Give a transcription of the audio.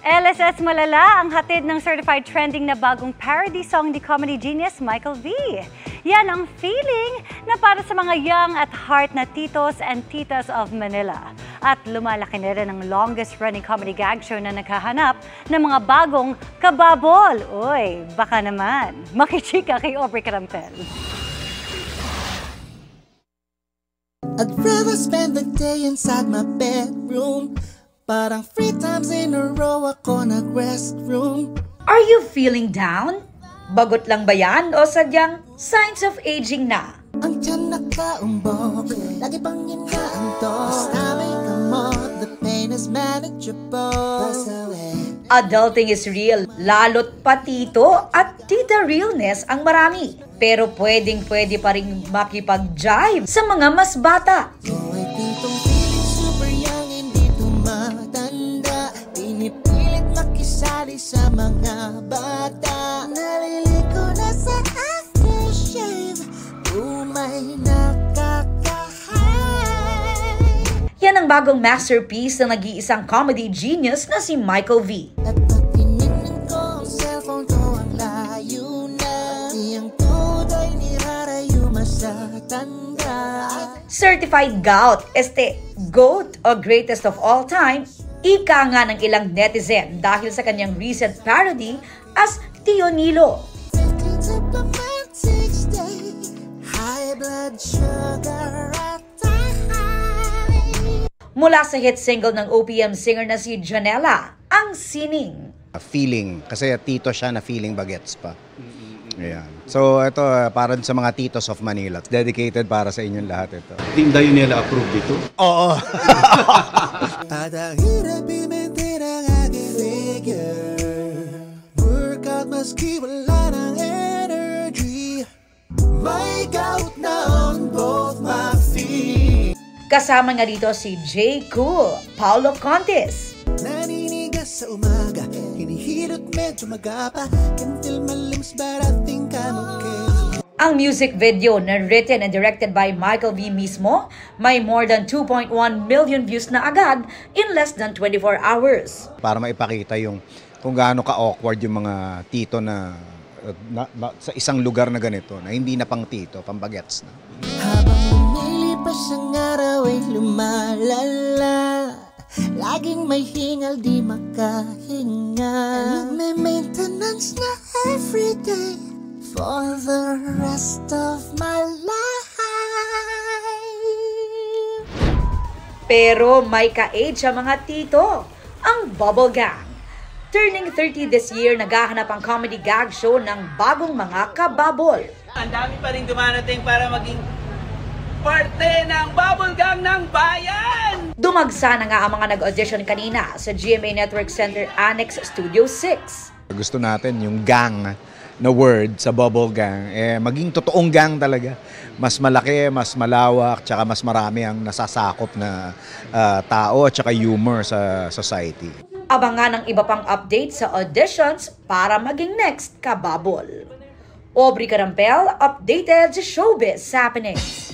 LSS Malala ang hatid ng certified trending na bagong parody song ni comedy genius Michael V. Yan ang feeling na para sa mga young at heart na titos and titas of Manila. At lumalaki na rin ang longest running comedy gag show na naghahanap ng mga bagong kababol. Uy, baka naman. Makichika kay Aubrey Carampel. I'd rather spend the day inside my bedroom. Parang 3 times in a row ako nag-restroom. Are you feeling down? Bagot lang ba yan o sadyang signs of aging na? Ang tiyan nakaumbok, lagi pang inaantok. Basta may kamot, the pain is manageable. Adulting is real, lalo't patito at tita realness ang marami. Pero pwedeng-pwede pa rin makipag-jive sa mga mas bata. Pitong feeling super young, hindi tumatanda. Pinipilit makisali sa mga bata. Naliliko na sa aftershave, umay nakaka-high. Yan ang bagong masterpiece ng nag-iisang comedy genius na si Michael V. At pag tinignan ko ang cellphone ko, ang layo na. Iyang tuday nirarayo masatanda. Certified gout, GOAT o greatest of all time, ika nga ng ilang netizen dahil sa kanyang recent parody as Tio Nilo. High blood sugar at Mula sa hit single ng OPM singer na si Janela, ang Sining. Feeling, kasi tito siya na feeling bagets pa. Ayan. So ito para sa mga titos of Manila. Dedicated para sa inyong lahat ito. Team Dayonela approved dito? Oo. At ang hirap i-maintain ang aking figure. Workout maski wala ng energy. May gout na on both my feet. Kasama nga dito si J. Cool, Paulo Contis. Naninigas sa umaga, hinihilot medyo magapa. Can feel my limbs but I think I'm okay. Ang music video na written and directed by Michael V mismo, may more than 2.1 million views na agad in less than 24 hours. Para maipakita yung kung gaano ka-awkward yung mga tito na sa isang lugar na ganito, na hindi na pang tito, pang bagets na. Habang lumilipas ang araw ay lumalala. Laging may hingal, di makahinga. May maintenance na everyday for the rest of my life. Pero may ka-age ang mga tito, ang Bubble Gang. Turning 30 this year, naghahanap ang comedy gag show ng bagong mga kababol. Ang dami pa rin dumarating para maging parte ng Bubble Gang ng Bayan! Dumagsa na nga ang mga nag-audition kanina sa GMA Network Center Annex Studio 6. Gusto natin yung gang na word sa Bubble Gang, maging totoong gang talaga. Mas malaki, mas malawak, tsaka mas marami ang nasasakop na tao at tsaka humor sa society. Abangan ang iba pang update sa auditions para maging next kababol. Aubrey Carampel, updated sa Showbiz Happenings.